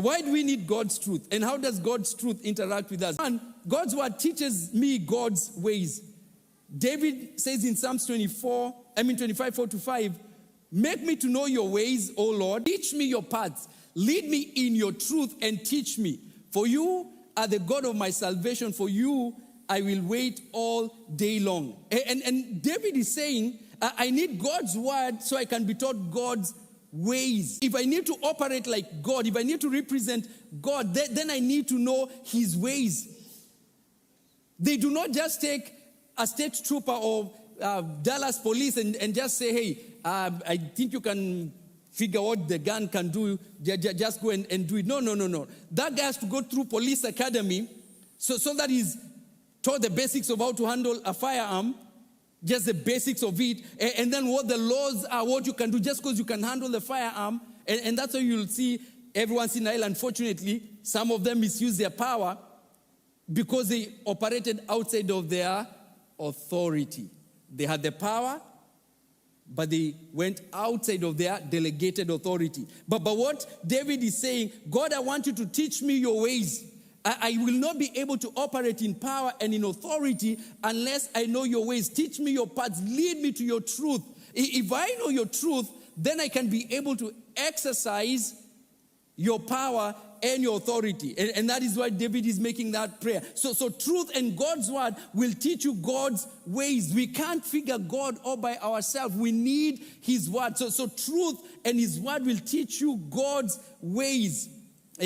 Why do we need God's truth? And how does God's truth interact with us? One, God's word teaches me God's ways. David says in Psalms 25, 4-5, make me to know your ways, O Lord. Teach me your paths. Lead me in your truth and teach me. For you are the God of my salvation. For you I will wait all day long. And David is saying, I need God's word so I can be taught God's ways. If I need to operate like God, if I need to represent God, then I need to know his ways. They do not just take a state trooper or Dallas police and just say, hey, I think you can figure what the gun can do, just go and do it. No. That guy has to go through police academy so that he's taught the basics of how to handle a firearm, just the basics of it, and then what the laws are, what you can do just because you can handle the firearm. And that's why you'll see every once in a while, unfortunately, some of them misuse their power because they operated outside of their authority. They had the power, but they went outside of their delegated authority. But what David is saying, God, I want you to teach me your ways. I will not be able to operate in power and in authority unless I know your ways. Teach me your paths. Lead me to your truth. If I know your truth, then I can be able to exercise your power and your authority. And that is why David is making that prayer. So truth and God's word will teach you God's ways. We can't figure God all by ourselves. We need his word. So truth and his word will teach you God's ways.